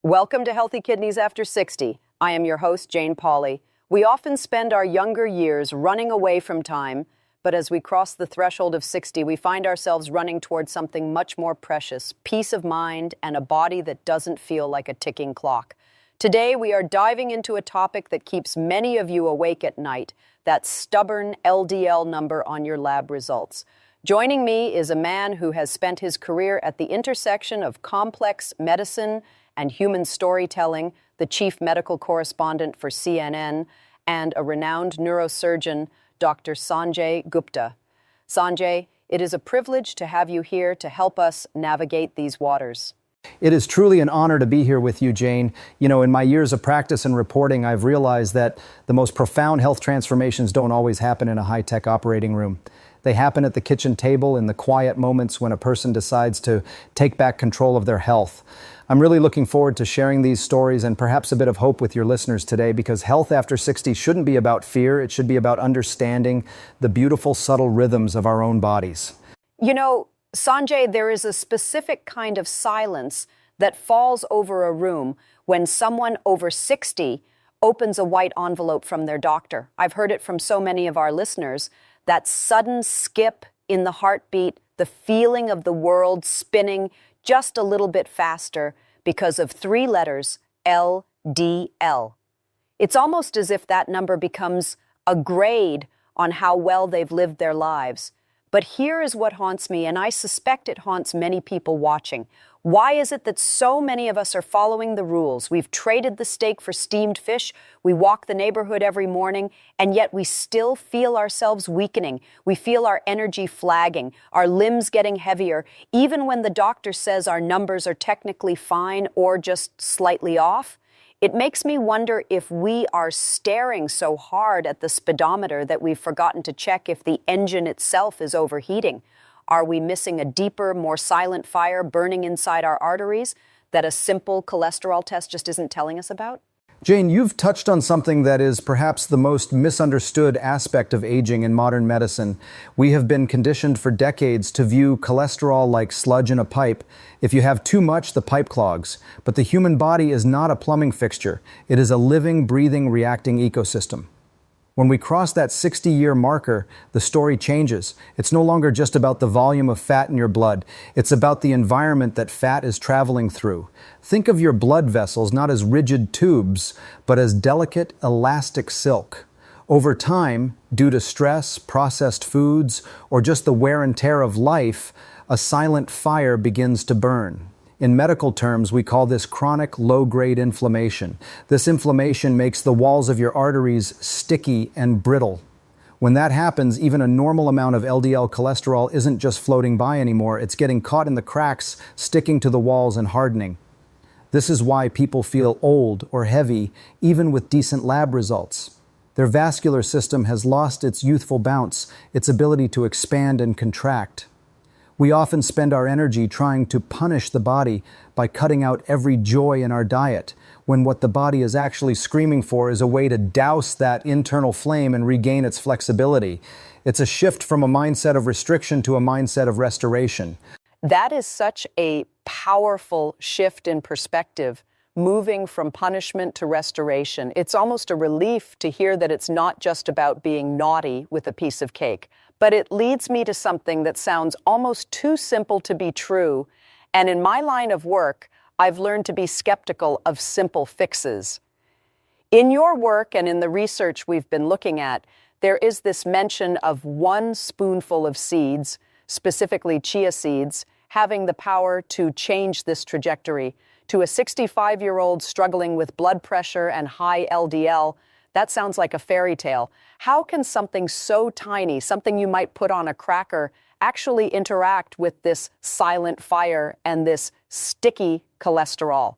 Welcome to Healthy Kidneys After 60. I am your host, Jane Pauley. We often spend our younger years running away from time, but as we cross the threshold of 60, we find ourselves running towards something much more precious, peace of mind and a body that doesn't feel like a ticking clock. Today, we are diving into a topic that keeps many of you awake at night, that stubborn LDL number on your lab results. Joining me is a man who has spent his career at the intersection of complex medicine and human storytelling, the chief medical correspondent for CNN, and a renowned neurosurgeon, Dr. Sanjay Gupta. Sanjay, it is a privilege to have you here to help us navigate these waters. It is truly an honor to be here with you, Jane. You know, in my years of practice and reporting, I've realized that the most profound health transformations don't always happen in a high-tech operating room. They happen at the kitchen table in the quiet moments when a person decides to take back control of their health. I'm really looking forward to sharing these stories and perhaps a bit of hope with your listeners today, because health after 60 shouldn't be about fear. It should be about understanding the beautiful, subtle rhythms of our own bodies. You know, Sanjay, there is a specific kind of silence that falls over a room when someone over 60 opens a white envelope from their doctor. I've heard it from so many of our listeners. That sudden skip in the heartbeat, the feeling of the world spinning just a little bit faster because of 3 letters, LDL. It's almost as if that number becomes a grade on how well they've lived their lives. But here is what haunts me, and I suspect it haunts many people watching. Why is it that so many of us are following the rules? We've traded the steak for steamed fish, we walk the neighborhood every morning, and yet we still feel ourselves weakening. We feel our energy flagging, our limbs getting heavier, even when the doctor says our numbers are technically fine or just slightly off. It makes me wonder if we are staring so hard at the speedometer that we've forgotten to check if the engine itself is overheating. Are we missing a deeper, more silent fire burning inside our arteries that a simple cholesterol test just isn't telling us about? Jane, you've touched on something that is perhaps the most misunderstood aspect of aging in modern medicine. We have been conditioned for decades to view cholesterol like sludge in a pipe. If you have too much, the pipe clogs. But the human body is not a plumbing fixture. It is a living, breathing, reacting ecosystem. When we cross that 60-year marker, the story changes. It's no longer just about the volume of fat in your blood. It's about the environment that fat is traveling through. Think of your blood vessels not as rigid tubes, but as delicate, elastic silk. Over time, due to stress, processed foods, or just the wear and tear of life, a silent fire begins to burn. In medical terms, we call this chronic low-grade inflammation. This inflammation makes the walls of your arteries sticky and brittle. When that happens, even a normal amount of LDL cholesterol isn't just floating by anymore. It's getting caught in the cracks, sticking to the walls and hardening. This is why people feel old or heavy, even with decent lab results. Their vascular system has lost its youthful bounce, its ability to expand and contract. We often spend our energy trying to punish the body by cutting out every joy in our diet, when what the body is actually screaming for is a way to douse that internal flame and regain its flexibility. It's a shift from a mindset of restriction to a mindset of restoration. That is such a powerful shift in perspective, moving from punishment to restoration. It's almost a relief to hear that it's not just about being naughty with a piece of cake. But it leads me to something that sounds almost too simple to be true. And in my line of work, I've learned to be skeptical of simple fixes. In your work and in the research we've been looking at, there is this mention of 1 spoonful of seeds, specifically chia seeds, having the power to change this trajectory. To a 65-year-old struggling with blood pressure and high LDL, that sounds like a fairy tale. How can something so tiny, something you might put on a cracker, actually interact with this silent fire and this sticky cholesterol?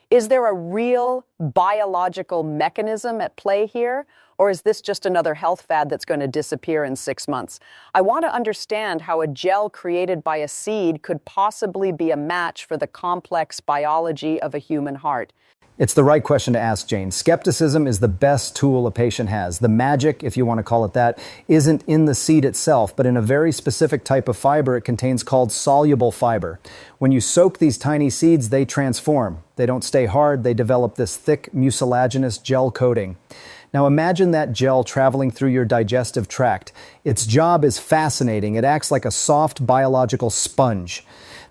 Is there a real biological mechanism at play here? Or is this just another health fad that's going to disappear in 6 months? I want to understand how a gel created by a seed could possibly be a match for the complex biology of a human heart. It's the right question to ask, Jane. Skepticism is the best tool a patient has. The magic, if you want to call it that, isn't in the seed itself, but in a very specific type of fiber it contains called soluble fiber. When you soak these tiny seeds, they transform. They don't stay hard, they develop this thick, mucilaginous gel coating. Now imagine that gel traveling through your digestive tract. Its job is fascinating. It acts like a soft biological sponge.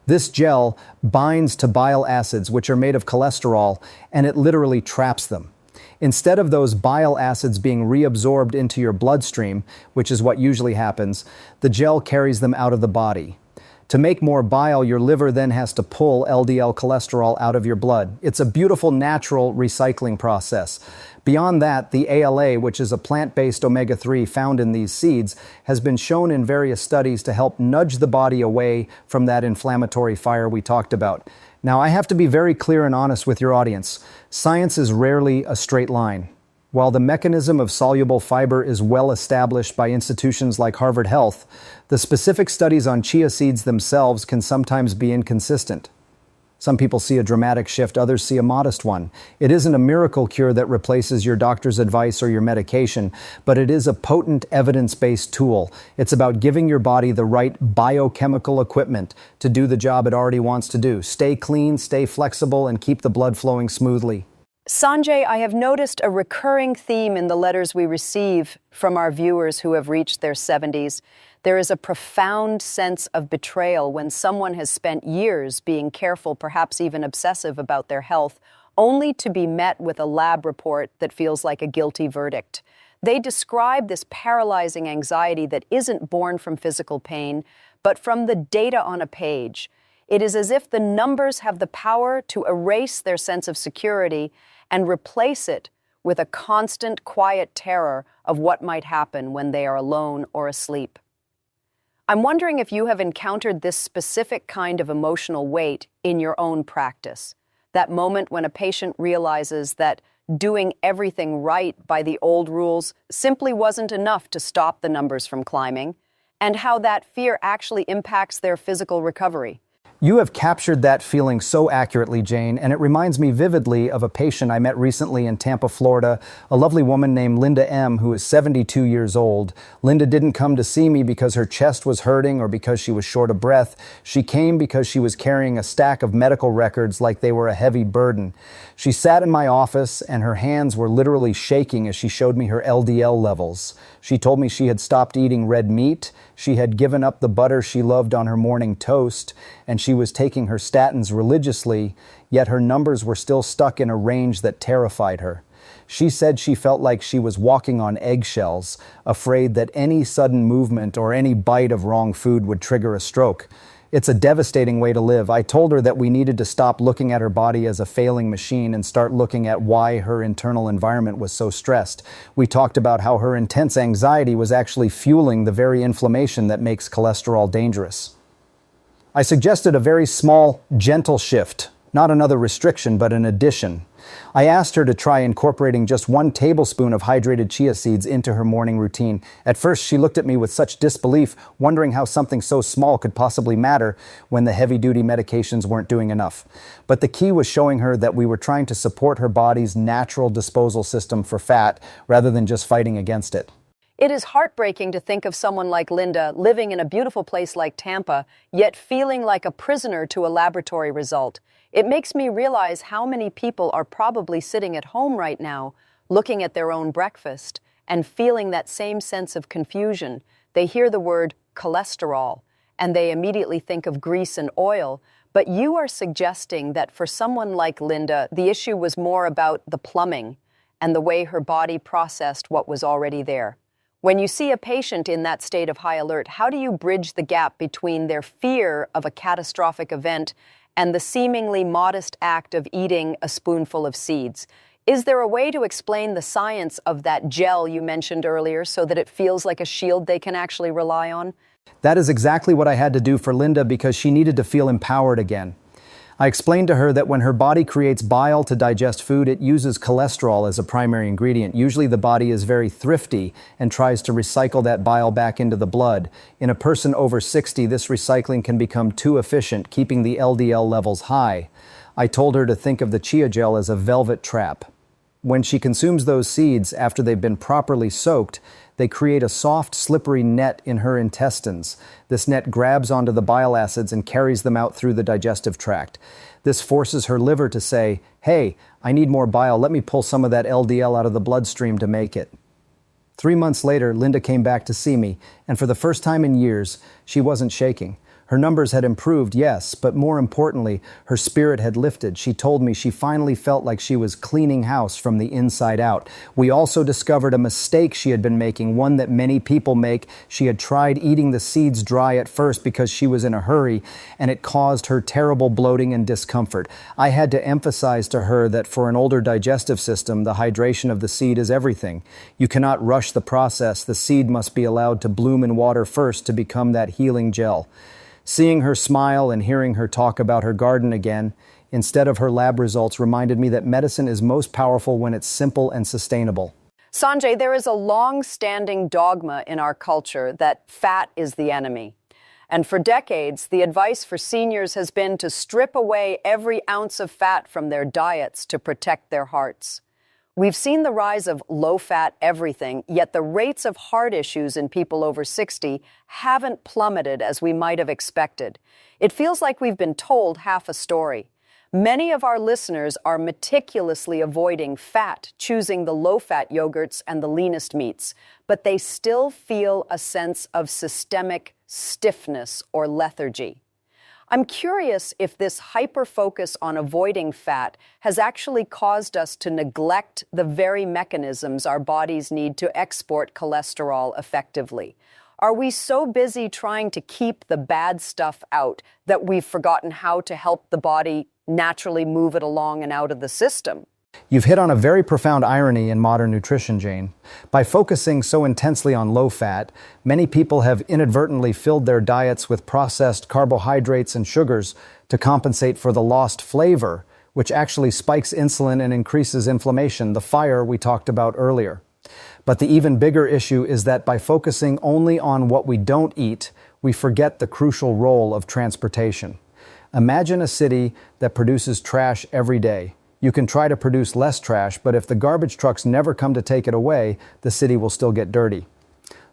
This gel binds to bile acids, which are made of cholesterol, and it literally traps them. Instead of those bile acids being reabsorbed into your bloodstream, which is what usually happens, the gel carries them out of the body. To make more bile, your liver then has to pull LDL cholesterol out of your blood. It's a beautiful natural recycling process. Beyond that, the ALA, which is a plant-based omega-3 found in these seeds, has been shown in various studies to help nudge the body away from that inflammatory fire we talked about. Now, I have to be very clear and honest with your audience. Science is rarely a straight line. While the mechanism of soluble fiber is well established by institutions like Harvard Health, the specific studies on chia seeds themselves can sometimes be inconsistent. Some people see a dramatic shift, others see a modest one. It isn't a miracle cure that replaces your doctor's advice or your medication, but it is a potent evidence-based tool. It's about giving your body the right biochemical equipment to do the job it already wants to do. Stay clean, stay flexible, and keep the blood flowing smoothly. Sanjay, I have noticed a recurring theme in the letters we receive from our viewers who have reached their 70s. There is a profound sense of betrayal when someone has spent years being careful, perhaps even obsessive about their health, only to be met with a lab report that feels like a guilty verdict. They describe this paralyzing anxiety that isn't born from physical pain, but from the data on a page. It is as if the numbers have the power to erase their sense of security and replace it with a constant, quiet terror of what might happen when they are alone or asleep. I'm wondering if you have encountered this specific kind of emotional weight in your own practice. That moment when a patient realizes that doing everything right by the old rules simply wasn't enough to stop the numbers from climbing, and how that fear actually impacts their physical recovery. You have captured that feeling so accurately, Jane, and it reminds me vividly of a patient I met recently in Tampa, Florida, a lovely woman named Linda M., who is 72 years old. Linda didn't come to see me because her chest was hurting or because she was short of breath. She came because she was carrying a stack of medical records like they were a heavy burden. She sat in my office, and her hands were literally shaking as she showed me her LDL levels. She told me she had stopped eating red meat, she had given up the butter she loved on her morning toast, and she was taking her statins religiously, yet her numbers were still stuck in a range that terrified her. She said she felt like she was walking on eggshells, afraid that any sudden movement or any bite of wrong food would trigger a stroke. It's a devastating way to live. I told her that we needed to stop looking at her body as a failing machine and start looking at why her internal environment was so stressed. We talked about how her intense anxiety was actually fueling the very inflammation that makes cholesterol dangerous. I suggested a very small, gentle shift, not another restriction, but an addition. I asked her to try incorporating just 1 tablespoon of hydrated chia seeds into her morning routine. At first, she looked at me with such disbelief, wondering how something so small could possibly matter when the heavy-duty medications weren't doing enough. But the key was showing her that we were trying to support her body's natural disposal system for fat, rather than just fighting against it. It is heartbreaking to think of someone like Linda living in a beautiful place like Tampa, yet feeling like a prisoner to a laboratory result. It makes me realize how many people are probably sitting at home right now, looking at their own breakfast and feeling that same sense of confusion. They hear the word cholesterol and they immediately think of grease and oil. But you are suggesting that for someone like Linda, the issue was more about the plumbing and the way her body processed what was already there. When you see a patient in that state of high alert, how do you bridge the gap between their fear of a catastrophic event and the seemingly modest act of eating a spoonful of seeds? Is there a way to explain the science of that gel you mentioned earlier so that it feels like a shield they can actually rely on? That is exactly what I had to do for Linda because she needed to feel empowered again. I explained to her that when her body creates bile to digest food, it uses cholesterol as a primary ingredient. Usually the body is very thrifty and tries to recycle that bile back into the blood. In a person over 60, this recycling can become too efficient, keeping the LDL levels high. I told her to think of the chia gel as a velvet trap. When she consumes those seeds after they've been properly soaked, they create a soft, slippery net in her intestines. This net grabs onto the bile acids and carries them out through the digestive tract. This forces her liver to say, "Hey, I need more bile. Let me pull some of that LDL out of the bloodstream to make it." 3 months later, Linda came back to see me, and for the first time in years, she wasn't shaking. Her numbers had improved, yes, but more importantly, her spirit had lifted. She told me she finally felt like she was cleaning house from the inside out. We also discovered a mistake she had been making, one that many people make. She had tried eating the seeds dry at first because she was in a hurry, and it caused her terrible bloating and discomfort. I had to emphasize to her that for an older digestive system, the hydration of the seed is everything. You cannot rush the process. The seed must be allowed to bloom in water first to become that healing gel. Seeing her smile and hearing her talk about her garden again, instead of her lab results, reminded me that medicine is most powerful when it's simple and sustainable. Sanjay, there is a long-standing dogma in our culture that fat is the enemy. And for decades, the advice for seniors has been to strip away every ounce of fat from their diets to protect their hearts. We've seen the rise of low-fat everything, yet the rates of heart issues in people over 60 haven't plummeted as we might have expected. It feels like we've been told half a story. Many of our listeners are meticulously avoiding fat, choosing the low-fat yogurts and the leanest meats, but they still feel a sense of systemic stiffness or lethargy. I'm curious if this hyper-focus on avoiding fat has actually caused us to neglect the very mechanisms our bodies need to export cholesterol effectively. Are we so busy trying to keep the bad stuff out that we've forgotten how to help the body naturally move it along and out of the system? You've hit on a very profound irony in modern nutrition, Jane. By focusing so intensely on low fat, many people have inadvertently filled their diets with processed carbohydrates and sugars to compensate for the lost flavor, which actually spikes insulin and increases inflammation, the fire we talked about earlier. But the even bigger issue is that by focusing only on what we don't eat, we forget the crucial role of transportation. Imagine a city that produces trash every day. You can try to produce less trash, but if the garbage trucks never come to take it away, the city will still get dirty.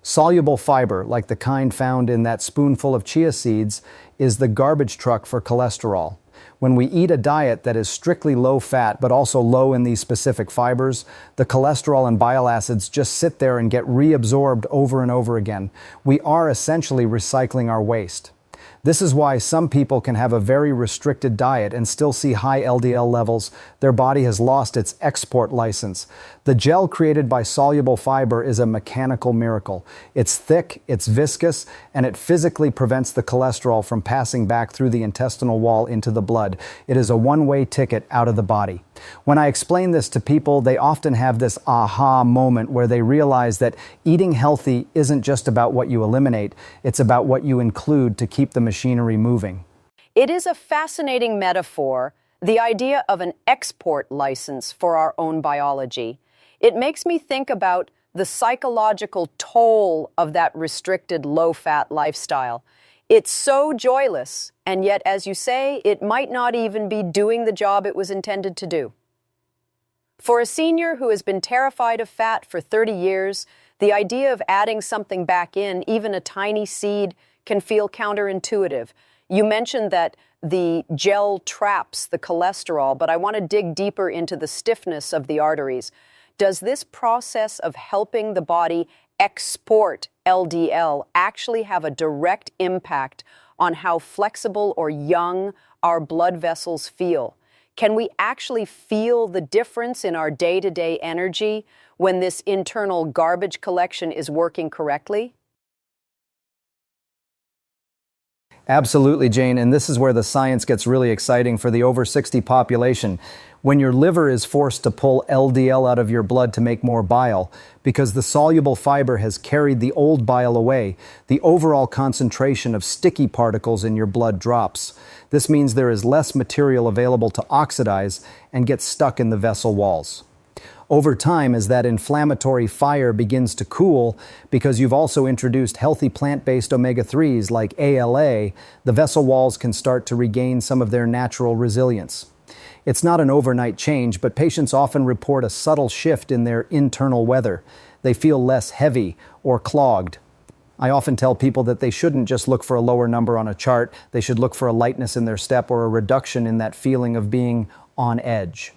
Soluble fiber, like the kind found in that spoonful of chia seeds, is the garbage truck for cholesterol. When we eat a diet that is strictly low fat, but also low in these specific fibers, the cholesterol and bile acids just sit there and get reabsorbed over and over again. We are essentially recycling our waste. This is why some people can have a very restricted diet and still see high LDL levels. Their body has lost its export license. The gel created by soluble fiber is a mechanical miracle. It's thick, it's viscous, and it physically prevents the cholesterol from passing back through the intestinal wall into the blood. It is a one-way ticket out of the body. When I explain this to people, they often have this aha moment where they realize that eating healthy isn't just about what you eliminate, it's about what you include to keep the machinery moving. It is a fascinating metaphor, the idea of an export license for our own biology. It makes me think about the psychological toll of that restricted low-fat lifestyle. It's so joyless, and yet, as you say, it might not even be doing the job it was intended to do. For a senior who has been terrified of fat for 30 years, the idea of adding something back in, even a tiny seed, can feel counterintuitive. You mentioned that the gel traps the cholesterol, but I want to dig deeper into the stiffness of the arteries. Does this process of helping the body export LDL actually have a direct impact on how flexible or young our blood vessels feel? Can we actually feel the difference in our day-to-day energy when this internal garbage collection is working correctly? Absolutely, Jane, and this is where the science gets really exciting for the over 60 population. When your liver is forced to pull LDL out of your blood to make more bile, because the soluble fiber has carried the old bile away, the overall concentration of sticky particles in your blood drops. This means there is less material available to oxidize and get stuck in the vessel walls. Over time, as that inflammatory fire begins to cool, because you've also introduced healthy plant-based omega-3s like ALA, the vessel walls can start to regain some of their natural resilience. It's not an overnight change, but patients often report a subtle shift in their internal weather. They feel less heavy or clogged. I often tell people that they shouldn't just look for a lower number on a chart. They should look for a lightness in their step or a reduction in that feeling of being on edge.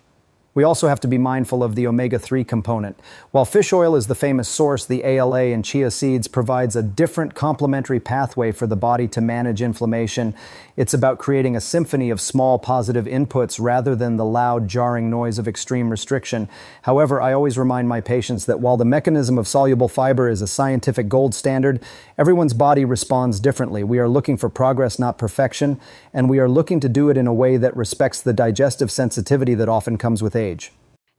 We also have to be mindful of the omega-3 component. While fish oil is the famous source, the ALA in chia seeds provides a different complementary pathway for the body to manage inflammation. It's about creating a symphony of small positive inputs rather than the loud, jarring noise of extreme restriction. However, I always remind my patients that while the mechanism of soluble fiber is a scientific gold standard, everyone's body responds differently. We are looking for progress, not perfection, and we are looking to do it in a way that respects the digestive sensitivity that often comes with age.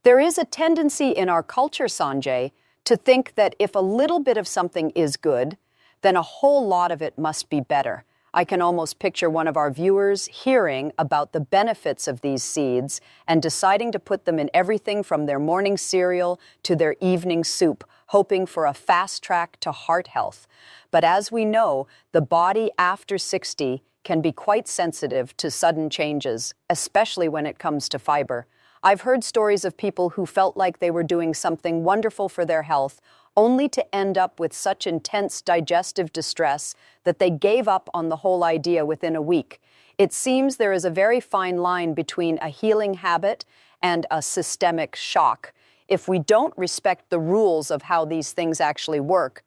There is a tendency in our culture, Sanjay, to think that if a little bit of something is good, then a whole lot of it must be better. I can almost picture one of our viewers hearing about the benefits of these seeds and deciding to put them in everything from their morning cereal to their evening soup, hoping for a fast track to heart health. But as we know, the body after 60 can be quite sensitive to sudden changes, especially when it comes to fiber. I've heard stories of people who felt like they were doing something wonderful for their health, only to end up with such intense digestive distress that they gave up on the whole idea within a week. It seems there is a very fine line between a healing habit and a systemic shock. If we don't respect the rules of how these things actually work,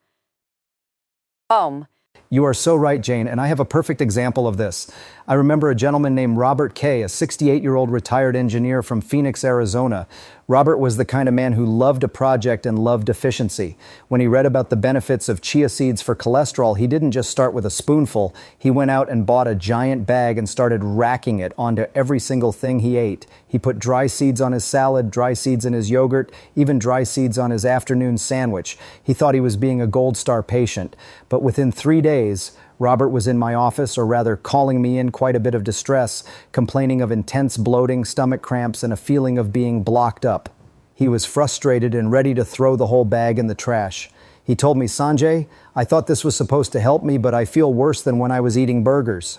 You are so right, Jane, and I have a perfect example of this. I remember a gentleman named Robert Kay, a 68-year-old retired engineer from Phoenix, Arizona. Robert was the kind of man who loved a project and loved efficiency. When he read about the benefits of chia seeds for cholesterol, he didn't just start with a spoonful. He went out and bought a giant bag and started racking it onto every single thing he ate. He put dry seeds on his salad, dry seeds in his yogurt, even dry seeds on his afternoon sandwich. He thought he was being a gold star patient. But within 3 days, Robert was in my office, or rather calling me in quite a bit of distress, complaining of intense bloating, stomach cramps, and a feeling of being blocked up. He was frustrated and ready to throw the whole bag in the trash. He told me, "Sanjay, I thought this was supposed to help me, but I feel worse than when I was eating burgers."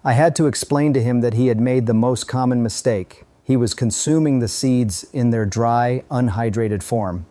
I had to explain to him that he had made the most common mistake. He was consuming the seeds in their dry, unhydrated form.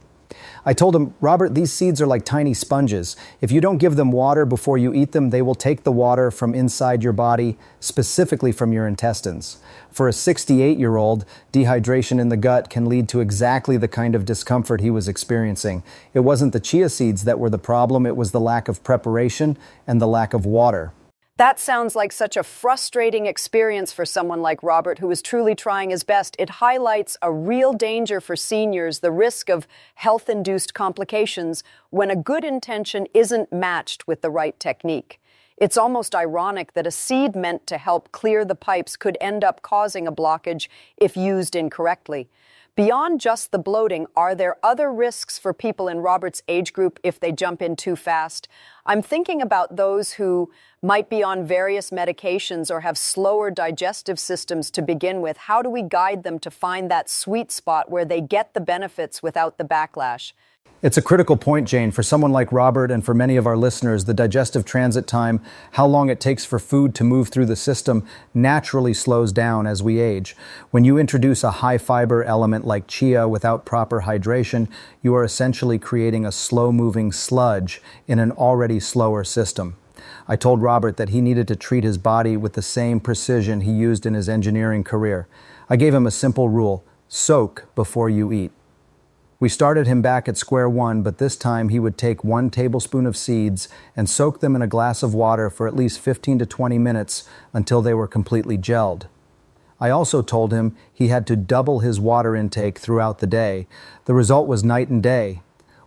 I told him, "Robert, these seeds are like tiny sponges. If you don't give them water before you eat them, they will take the water from inside your body, specifically from your intestines." For a 68-year-old, dehydration in the gut can lead to exactly the kind of discomfort he was experiencing. It wasn't the chia seeds that were the problem, it was the lack of preparation and the lack of water. That sounds like such a frustrating experience for someone like Robert, who is truly trying his best. It highlights a real danger for seniors, the risk of health-induced complications when a good intention isn't matched with the right technique. It's almost ironic that a seed meant to help clear the pipes could end up causing a blockage if used incorrectly. Beyond just the bloating, are there other risks for people in Robert's age group if they jump in too fast? I'm thinking about those who might be on various medications or have slower digestive systems to begin with. How do we guide them to find that sweet spot where they get the benefits without the backlash? It's a critical point, Jane. For someone like Robert and for many of our listeners, the digestive transit time, how long it takes for food to move through the system, naturally slows down as we age. When you introduce a high-fiber element like chia without proper hydration, you are essentially creating a slow-moving sludge in an already slower system. I told Robert that he needed to treat his body with the same precision he used in his engineering career. I gave him a simple rule: soak before you eat. We started him back at square one, but this time he would take 1 tablespoon of seeds and soak them in a glass of water for at least 15 to 20 minutes until they were completely gelled. I also told him he had to double his water intake throughout the day. The result was night and day.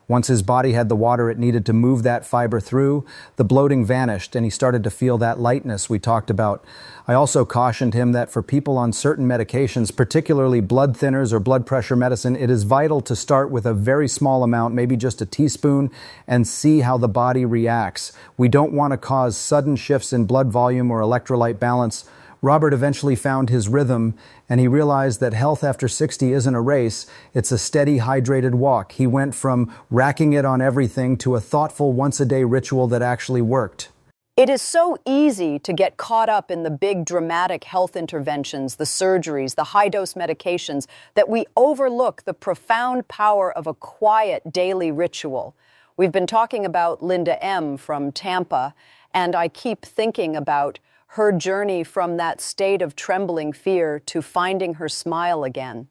Once his body had the water it needed to move that fiber through, the bloating vanished and he started to feel that lightness we talked about. I also cautioned him that for people on certain medications, particularly blood thinners or blood pressure medicine, it is vital to start with a very small amount, maybe just a teaspoon, and see how the body reacts. We don't want to cause sudden shifts in blood volume or electrolyte balance. Robert eventually found his rhythm, and he realized that health after 60 isn't a race, it's a steady, hydrated walk. He went from racking it on everything to a thoughtful once-a-day ritual that actually worked. It is so easy to get caught up in the big dramatic health interventions, the surgeries, the high-dose medications, that we overlook the profound power of a quiet daily ritual. We've been talking about Linda M. from Tampa, and I keep thinking about her journey from that state of trembling fear to finding her smile again.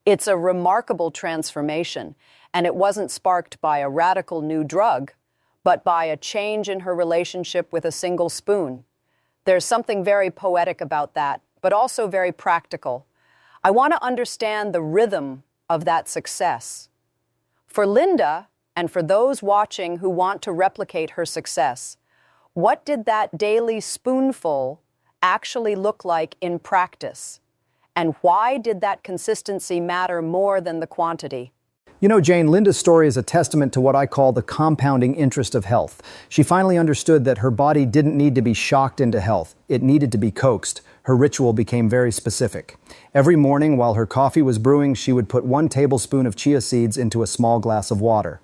It's a remarkable transformation, and it wasn't sparked by a radical new drug, but by a change in her relationship with a single spoon. There's something very poetic about that, but also very practical. I want to understand the rhythm of that success. For Linda, and for those watching who want to replicate her success, what did that daily spoonful actually look like in practice? And why did that consistency matter more than the quantity? You know, Jane, Linda's story is a testament to what I call the compounding interest of health. She finally understood that her body didn't need to be shocked into health. It needed to be coaxed. Her ritual became very specific. Every morning, while her coffee was brewing, she would put 1 tablespoon of chia seeds into a small glass of water.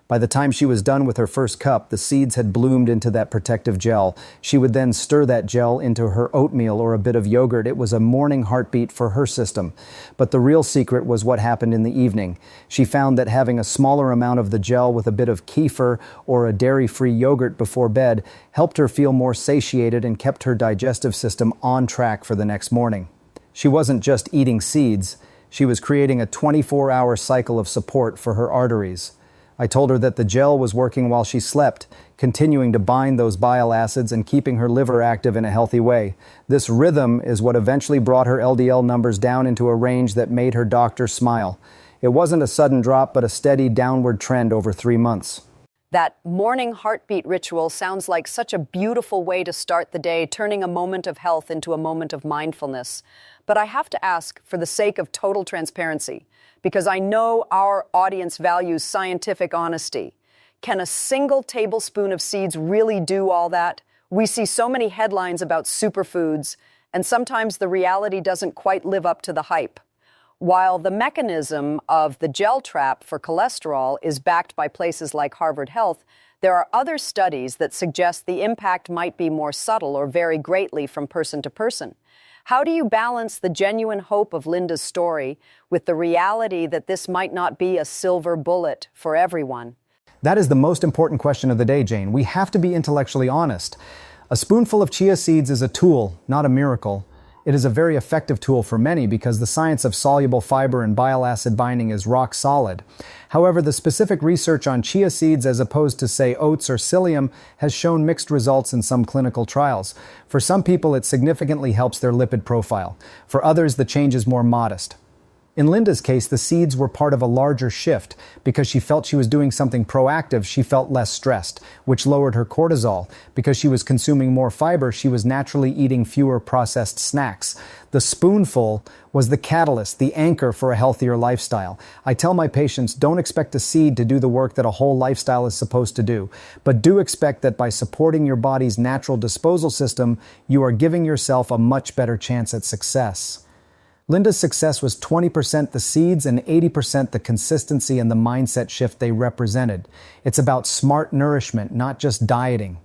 By the time she was done with her first cup, the seeds had bloomed into that protective gel. She would then stir that gel into her oatmeal or a bit of yogurt. It was a morning heartbeat for her system. But the real secret was what happened in the evening. She found that having a smaller amount of the gel with a bit of kefir or a dairy-free yogurt before bed helped her feel more satiated and kept her digestive system on track for the next morning. She wasn't just eating seeds. She was creating a 24-hour cycle of support for her arteries. I told her that the gel was working while she slept, continuing to bind those bile acids and keeping her liver active in a healthy way. This rhythm is what eventually brought her LDL numbers down into a range that made her doctor smile. It wasn't a sudden drop, but a steady downward trend over 3 months. That morning heartbeat ritual sounds like such a beautiful way to start the day, turning a moment of health into a moment of mindfulness. But I have to ask, for the sake of total transparency, because I know our audience values scientific honesty, can a single tablespoon of seeds really do all that? We see so many headlines about superfoods, and sometimes the reality doesn't quite live up to the hype. While the mechanism of the gel trap for cholesterol is backed by places like Harvard Health, there are other studies that suggest the impact might be more subtle or vary greatly from person to person. How do you balance the genuine hope of Linda's story with the reality that this might not be a silver bullet for everyone? That is the most important question of the day, Jane. We have to be intellectually honest. A spoonful of chia seeds is a tool, not a miracle. It is a very effective tool for many because the science of soluble fiber and bile acid binding is rock solid. However, the specific research on chia seeds as opposed to, say, oats or psyllium has shown mixed results in some clinical trials. For some people, it significantly helps their lipid profile. For others, the change is more modest. In Linda's case, the seeds were part of a larger shift. Because she felt she was doing something proactive, she felt less stressed, which lowered her cortisol. Because she was consuming more fiber, she was naturally eating fewer processed snacks. The spoonful was the catalyst, the anchor for a healthier lifestyle. I tell my patients, don't expect a seed to do the work that a whole lifestyle is supposed to do, but do expect that by supporting your body's natural disposal system, you are giving yourself a much better chance at success. Linda's success was 20% the seeds and 80% the consistency and the mindset shift they represented. It's about smart nourishment, not just dieting.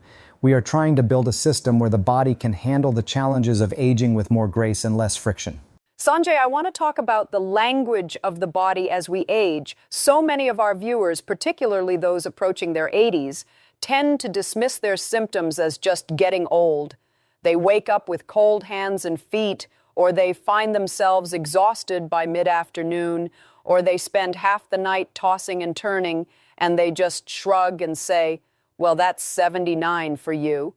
We are trying to build a system where the body can handle the challenges of aging with more grace and less friction. Sanjay, I want to talk about the language of the body as we age. So many of our viewers, particularly those approaching their 80s, tend to dismiss their symptoms as just getting old. They wake up with cold hands and feet, or they find themselves exhausted by mid-afternoon, or they spend half the night tossing and turning, and they just shrug and say, well, that's 79 for you.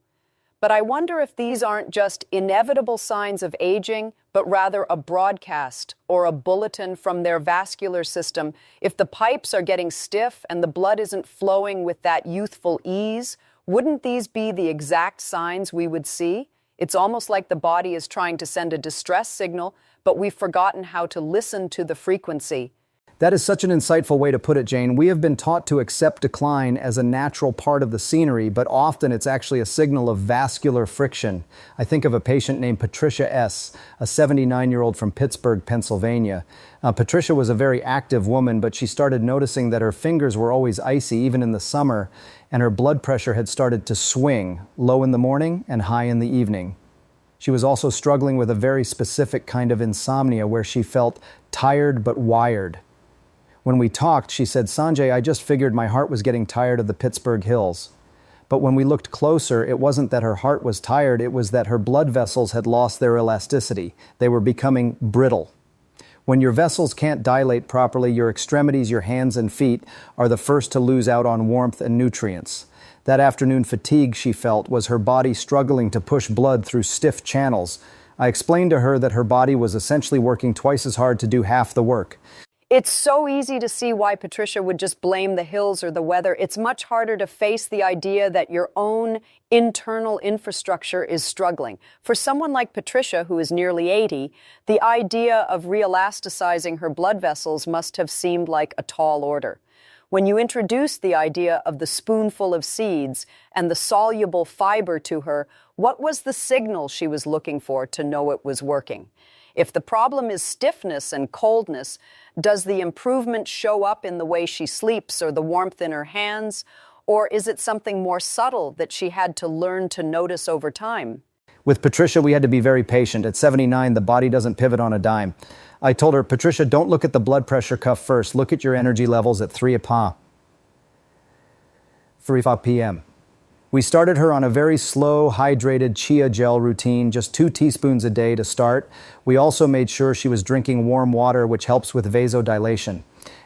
But I wonder if these aren't just inevitable signs of aging, but rather a broadcast or a bulletin from their vascular system. If the pipes are getting stiff and the blood isn't flowing with that youthful ease, wouldn't these be the exact signs we would see? It's almost like the body is trying to send a distress signal, but we've forgotten how to listen to the frequency. That is such an insightful way to put it, Jane. We have been taught to accept decline as a natural part of the scenery, but often it's actually a signal of vascular friction. I think of a patient named Patricia S., a 79-year-old from Pittsburgh, Pennsylvania. Patricia was a very active woman, but she started noticing that her fingers were always icy, even in the summer, and her blood pressure had started to swing, low in the morning and high in the evening. She was also struggling with a very specific kind of insomnia where she felt tired but wired. When we talked, she said, "Sanjay, I just figured my heart was getting tired of the Pittsburgh Hills." But when we looked closer, it wasn't that her heart was tired, it was that her blood vessels had lost their elasticity. They were becoming brittle. When your vessels can't dilate properly, your extremities, your hands and feet, are the first to lose out on warmth and nutrients. That afternoon fatigue she felt was her body struggling to push blood through stiff channels. I explained to her that her body was essentially working twice as hard to do half the work. It's so easy to see why Patricia would just blame the hills or the weather. It's much harder to face the idea that your own internal infrastructure is struggling. For someone like Patricia, who is nearly 80, the idea of reelasticizing her blood vessels must have seemed like a tall order. When you introduced the idea of the spoonful of seeds and the soluble fiber to her, what was the signal she was looking for to know it was working? If the problem is stiffness and coldness, does the improvement show up in the way she sleeps or the warmth in her hands? Or is it something more subtle that she had to learn to notice over time? With Patricia, we had to be very patient. At 79, the body doesn't pivot on a dime. I told her, "Patricia, don't look at the blood pressure cuff first. Look at your energy levels at 3 p.m. We started her on a very slow, hydrated Chia gel routine, just 2 teaspoons a day to start. We also made sure she was drinking warm water, which helps with vasodilation.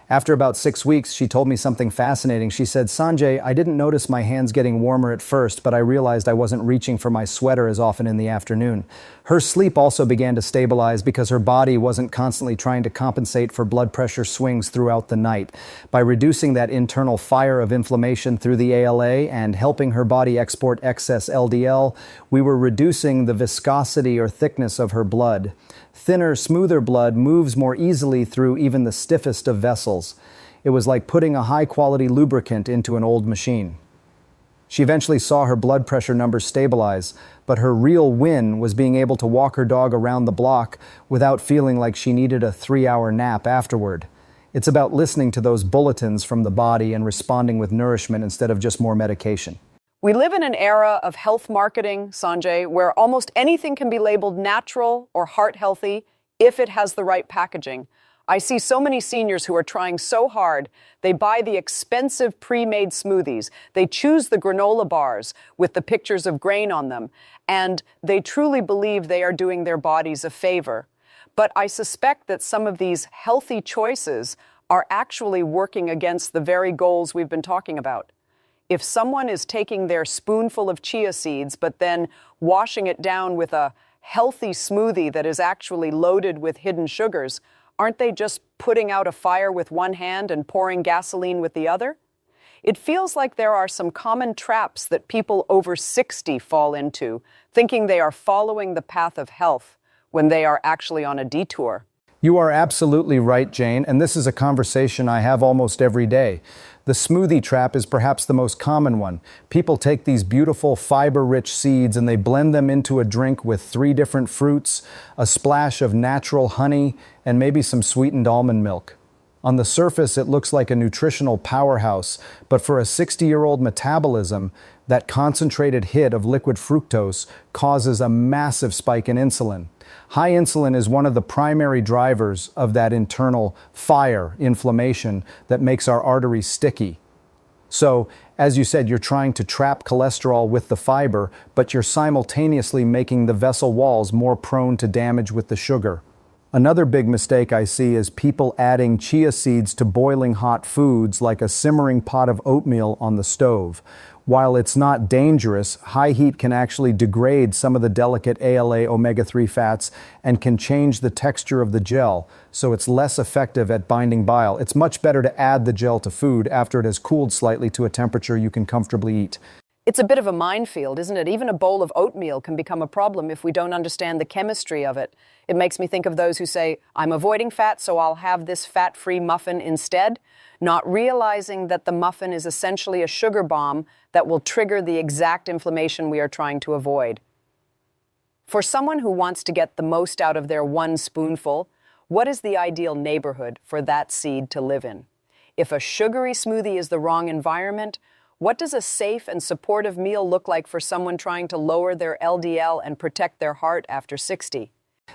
After about 6 weeks, she told me something fascinating. She said, "Sanjay, I didn't notice my hands getting warmer at first, but I realized I wasn't reaching for my sweater as often in the afternoon." Her sleep also began to stabilize because her body wasn't constantly trying to compensate for blood pressure swings throughout the night. By reducing that internal fire of inflammation through the ALA and helping her body export excess LDL, we were reducing the viscosity or thickness of her blood. Thinner, smoother blood moves more easily through even the stiffest of vessels. It was like putting a high-quality lubricant into an old machine. She eventually saw her blood pressure numbers stabilize, but her real win was being able to walk her dog around the block without feeling like she needed a 3-hour nap afterward. It's about listening to those bulletins from the body and responding with nourishment instead of just more medication. We live in an era of health marketing, Sanjay, where almost anything can be labeled natural or heart healthy if it has the right packaging. I see so many seniors who are trying so hard. They buy the expensive pre-made smoothies. They choose the granola bars with the pictures of grain on them. And they truly believe they are doing their bodies a favor. But I suspect that some of these healthy choices are actually working against the very goals we've been talking about. If someone is taking their spoonful of chia seeds, but then washing it down with a healthy smoothie that is actually loaded with hidden sugars, aren't they just putting out a fire with one hand and pouring gasoline with the other? It feels like there are some common traps that people over 60 fall into, thinking they are following the path of health when they are actually on a detour. You are absolutely right, Jane, and this is a conversation I have almost every day. The smoothie trap is perhaps the most common one. People take these beautiful fiber-rich seeds and they blend them into a drink with 3 different fruits, a splash of natural honey, and maybe some sweetened almond milk. On the surface, it looks like a nutritional powerhouse, but for a 60-year-old metabolism, that concentrated hit of liquid fructose causes a massive spike in insulin. High insulin is one of the primary drivers of that internal fire, inflammation, that makes our arteries sticky. So, as you said, you're trying to trap cholesterol with the fiber, but you're simultaneously making the vessel walls more prone to damage with the sugar. Another big mistake I see is people adding chia seeds to boiling hot foods like a simmering pot of oatmeal on the stove. While it's not dangerous, high heat can actually degrade some of the delicate ALA omega-3 fats and can change the texture of the gel, so it's less effective at binding bile. It's much better to add the gel to food after it has cooled slightly to a temperature you can comfortably eat. It's a bit of a minefield, isn't it? Even a bowl of oatmeal can become a problem if we don't understand the chemistry of it. It makes me think of those who say, I'm avoiding fat, so I'll have this fat-free muffin instead, not realizing that the muffin is essentially a sugar bomb that will trigger the exact inflammation we are trying to avoid. For someone who wants to get the most out of their one spoonful, what is the ideal neighborhood for that seed to live in? If a sugary smoothie is the wrong environment, what does a safe and supportive meal look like for someone trying to lower their LDL and protect their heart after 60?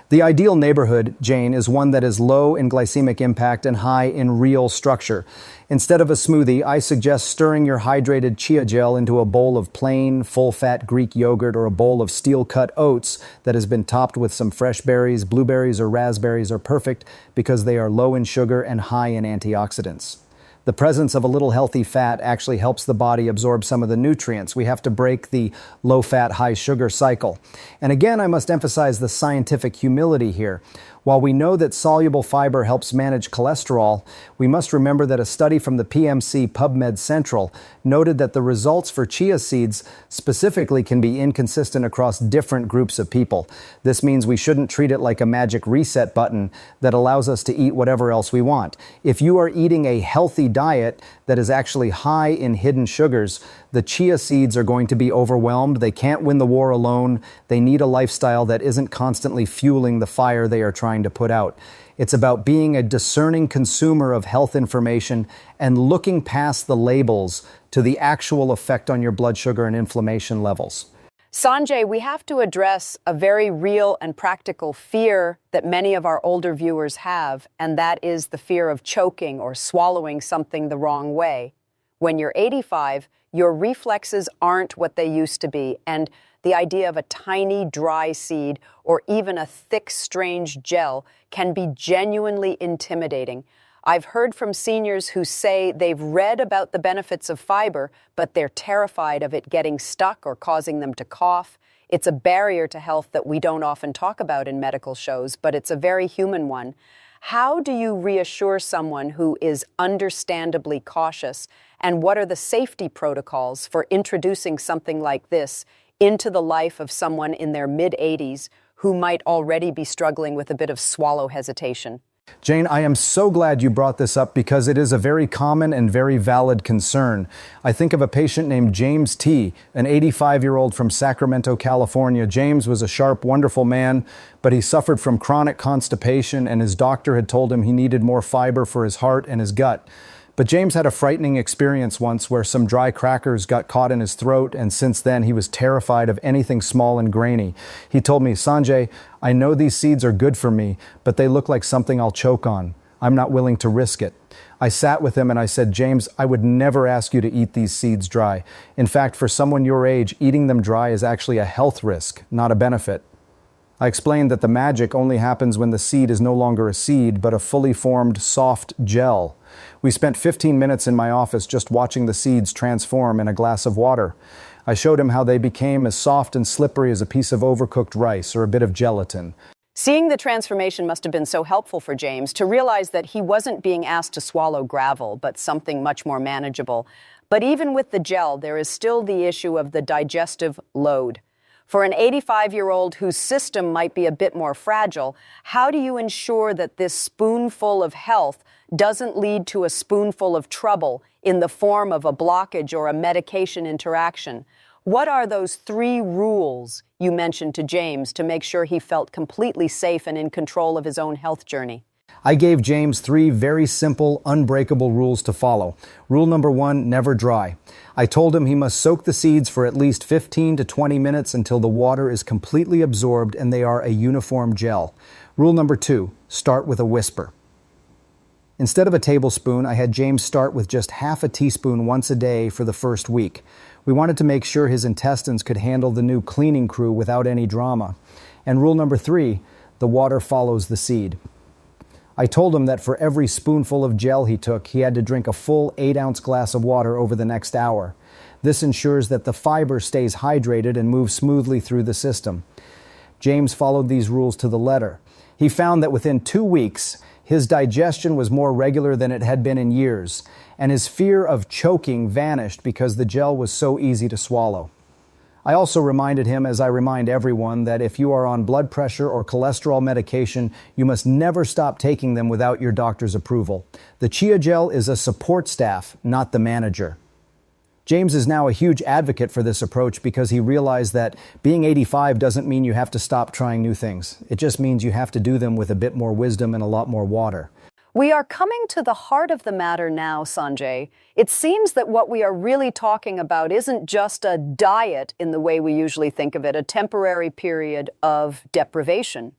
The ideal neighborhood, Jane, is one that is low in glycemic impact and high in real structure. Instead of a smoothie, I suggest stirring your hydrated chia gel into a bowl of plain, full-fat Greek yogurt or a bowl of steel-cut oats that has been topped with some fresh berries. Blueberries or raspberries are perfect because they are low in sugar and high in antioxidants. The presence of a little healthy fat actually helps the body absorb some of the nutrients. We have to break the low-fat, high-sugar cycle. And again, I must emphasize the scientific humility here. While we know that soluble fiber helps manage cholesterol, we must remember that a study from the PMC PubMed Central noted that the results for chia seeds specifically can be inconsistent across different groups of people. This means we shouldn't treat it like a magic reset button that allows us to eat whatever else we want. If you are eating a healthy diet that is actually high in hidden sugars, the chia seeds are going to be overwhelmed. They can't win the war alone. They need a lifestyle that isn't constantly fueling the fire they are trying to put out. It's about being a discerning consumer of health information and looking past the labels to the actual effect on your blood sugar and inflammation levels. Sanjay, we have to address a very real and practical fear that many of our older viewers have, and that is the fear of choking or swallowing something the wrong way. When you're 85, your reflexes aren't what they used to be, and the idea of a tiny, dry seed or even a thick, strange gel can be genuinely intimidating. I've heard from seniors who say they've read about the benefits of fiber, but they're terrified of it getting stuck or causing them to cough. It's a barrier to health that we don't often talk about in medical shows, but it's a very human one. How do you reassure someone who is understandably cautious? And what are the safety protocols for introducing something like this into the life of someone in their mid-80s who might already be struggling with a bit of swallow hesitation? Jane, I am so glad you brought this up because it is a very common and very valid concern. I think of a patient named James T., an 85-year-old from Sacramento, California. James was a sharp, wonderful man, but he suffered from chronic constipation, and his doctor had told him he needed more fiber for his heart and his gut. But James had a frightening experience once where some dry crackers got caught in his throat, and since then he was terrified of anything small and grainy. He told me, Sanjay, I know these seeds are good for me, but they look like something I'll choke on. I'm not willing to risk it. I sat with him and I said, James, I would never ask you to eat these seeds dry. In fact, for someone your age, eating them dry is actually a health risk, not a benefit. I explained that the magic only happens when the seed is no longer a seed, but a fully formed, soft gel. We spent 15 minutes in my office just watching the seeds transform in a glass of water. I showed him how they became as soft and slippery as a piece of overcooked rice or a bit of gelatin. Seeing the transformation must have been so helpful for James to realize that he wasn't being asked to swallow gravel, but something much more manageable. But even with the gel, there is still the issue of the digestive load. For an 85-year-old whose system might be a bit more fragile, how do you ensure that this spoonful of health doesn't lead to a spoonful of trouble in the form of a blockage or a medication interaction? What are those 3 rules you mentioned to James to make sure he felt completely safe and in control of his own health journey? I gave James 3 very simple, unbreakable rules to follow. Rule number 1, never dry. I told him he must soak the seeds for at least 15 to 20 minutes until the water is completely absorbed and they are a uniform gel. Rule number 2, start with a whisper. Instead of a tablespoon, I had James start with just half a teaspoon once a day for the first week. We wanted to make sure his intestines could handle the new cleaning crew without any drama. And rule number 3, the water follows the seed. I told him that for every spoonful of gel he took, he had to drink a full 8-ounce glass of water over the next hour. This ensures that the fiber stays hydrated and moves smoothly through the system. James followed these rules to the letter. He found that within 2 weeks, His digestion was more regular than it had been in years, and his fear of choking vanished because the gel was so easy to swallow. I also reminded him, as I remind everyone, that if you are on blood pressure or cholesterol medication, you must never stop taking them without your doctor's approval. The Chia gel is a support staff, not the manager. James is now a huge advocate for this approach because he realized that being 85 doesn't mean you have to stop trying new things. It just means you have to do them with a bit more wisdom and a lot more water. We are coming to the heart of the matter now, Sanjay. It seems that what we are really talking about isn't just a diet in the way we usually think of it, a temporary period of deprivation.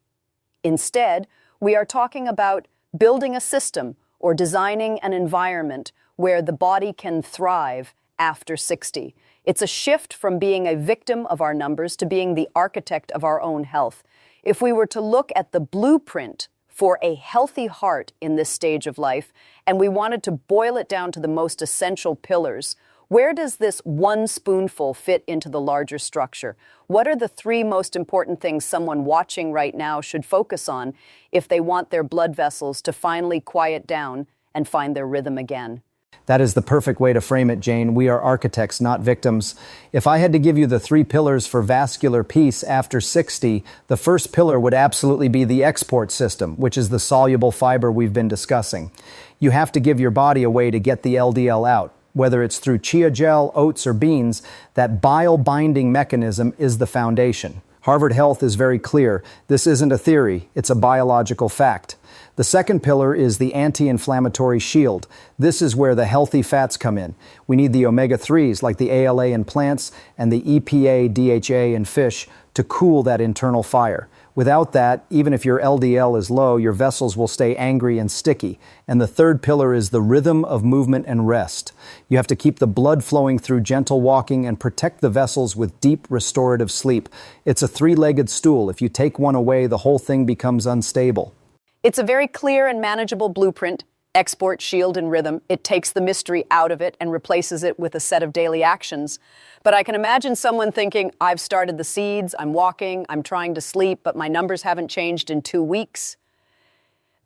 Instead, we are talking about building a system or designing an environment where the body can thrive after 60. It's a shift from being a victim of our numbers to being the architect of our own health. If we were to look at the blueprint for a healthy heart in this stage of life, and we wanted to boil it down to the most essential pillars, where does this one spoonful fit into the larger structure? What are the three most important things someone watching right now should focus on if they want their blood vessels to finally quiet down and find their rhythm again? That is the perfect way to frame it, Jane. We are architects, not victims. If I had to give you the three pillars for vascular peace after 60, the first pillar would absolutely be the export system, which is the soluble fiber we've been discussing. You have to give your body a way to get the LDL out. Whether it's through chia gel, oats, or beans, that bile binding mechanism is the foundation. Harvard Health is very clear. This isn't a theory, it's a biological fact. The second pillar is the anti-inflammatory shield. This is where the healthy fats come in. We need the omega-3s like the ALA in plants and the EPA, DHA in fish to cool that internal fire. Without that, even if your LDL is low, your vessels will stay angry and sticky. And the third pillar is the rhythm of movement and rest. You have to keep the blood flowing through gentle walking and protect the vessels with deep restorative sleep. It's a three-legged stool. If you take one away, the whole thing becomes unstable. It's a very clear and manageable blueprint. Export, shield, and rhythm. It takes the mystery out of it and replaces it with a set of daily actions. But I can imagine someone thinking, I've started the seeds, I'm walking, I'm trying to sleep, but my numbers haven't changed in 2 weeks.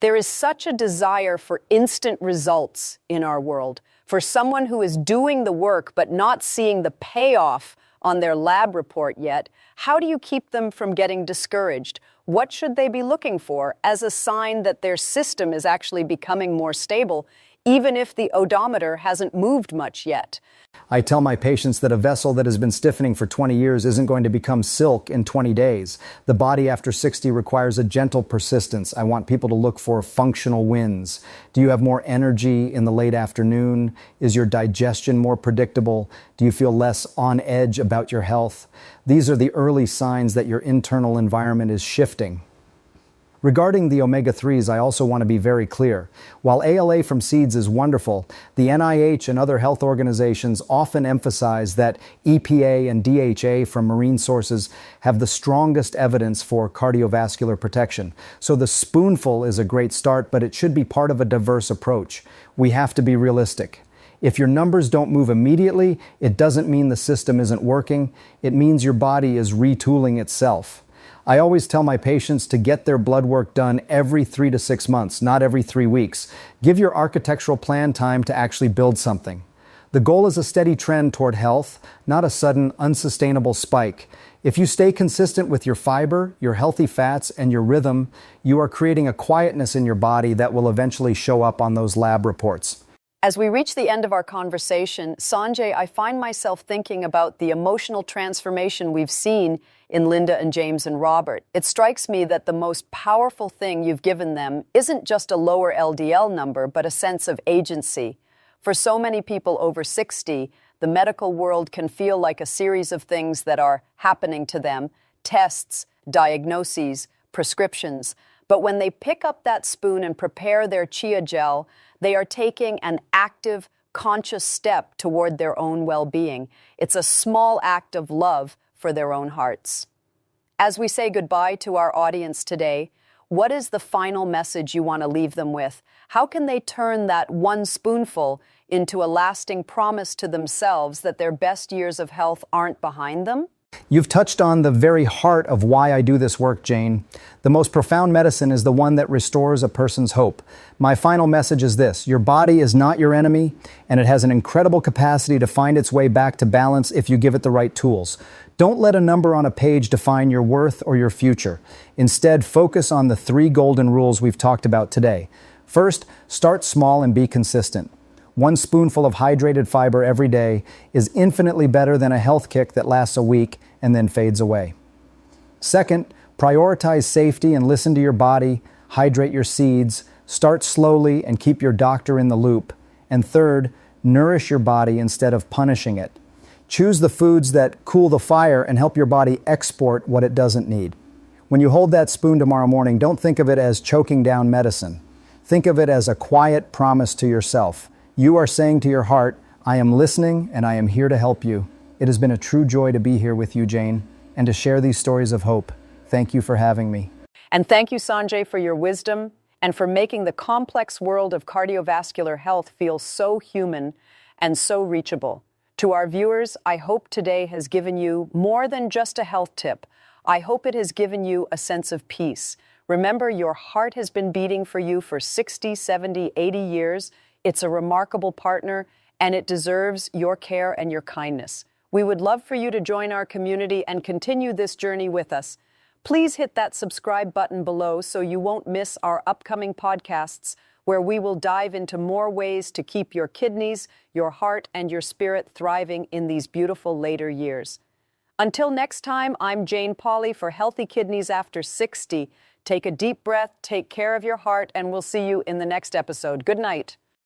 There is such a desire for instant results in our world. For someone who is doing the work but not seeing the payoff on their lab report yet, how do you keep them from getting discouraged? What should they be looking for as a sign that their system is actually becoming more stable, even if the odometer hasn't moved much yet? I tell my patients that a vessel that has been stiffening for 20 years isn't going to become silk in 20 days. The body after 60 requires a gentle persistence. I want people to look for functional wins. Do you have more energy in the late afternoon? Is your digestion more predictable? Do you feel less on edge about your health? These are the early signs that your internal environment is shifting. Regarding the omega-3s, I also want to be very clear. While ALA from seeds is wonderful, the NIH and other health organizations often emphasize that EPA and DHA from marine sources have the strongest evidence for cardiovascular protection. So the spoonful is a great start, but it should be part of a diverse approach. We have to be realistic. If your numbers don't move immediately, it doesn't mean the system isn't working. It means your body is retooling itself. I always tell my patients to get their blood work done every 3 to 6 months, not every 3 weeks. Give your architectural plan time to actually build something. The goal is a steady trend toward health, not a sudden, unsustainable spike. If you stay consistent with your fiber, your healthy fats, and your rhythm, you are creating a quietness in your body that will eventually show up on those lab reports. As we reach the end of our conversation, Sanjay, I find myself thinking about the emotional transformation we've seen in Linda and James and Robert. It strikes me that the most powerful thing you've given them isn't just a lower LDL number, but a sense of agency. For so many people over 60, the medical world can feel like a series of things that are happening to them, tests, diagnoses, prescriptions. But when they pick up that spoon and prepare their chia gel, they are taking an active, conscious step toward their own well-being. It's a small act of love for their own hearts. As we say goodbye to our audience today, what is the final message you want to leave them with? How can they turn that one spoonful into a lasting promise to themselves that their best years of health aren't behind them? You've touched on the very heart of why I do this work, Jane. The most profound medicine is the one that restores a person's hope. My final message is this: your body is not your enemy, and it has an incredible capacity to find its way back to balance if you give it the right tools. Don't let a number on a page define your worth or your future. Instead, focus on the 3 golden rules we've talked about today. First, start small and be consistent. 1 spoonful of hydrated fiber every day is infinitely better than a health kick that lasts a week and then fades away. Second, prioritize safety and listen to your body, hydrate your seeds, start slowly and keep your doctor in the loop. And third, nourish your body instead of punishing it. Choose the foods that cool the fire and help your body export what it doesn't need. When you hold that spoon tomorrow morning, don't think of it as choking down medicine. Think of it as a quiet promise to yourself. You are saying to your heart, I am listening and I am here to help you. It has been a true joy to be here with you, Jane, and to share these stories of hope. Thank you for having me. And thank you, Sanjay, for your wisdom and for making the complex world of cardiovascular health feel so human and so reachable. To our viewers, I hope today has given you more than just a health tip. I hope it has given you a sense of peace. Remember, your heart has been beating for you for 60, 70, 80 years. It's a remarkable partner, and it deserves your care and your kindness. We would love for you to join our community and continue this journey with us. Please hit that subscribe button below so you won't miss our upcoming podcasts, where we will dive into more ways to keep your kidneys, your heart, and your spirit thriving in these beautiful later years. Until next time, I'm Jane Pauley for Healthy Kidneys After 60. Take a deep breath, take care of your heart, and we'll see you in the next episode. Good night.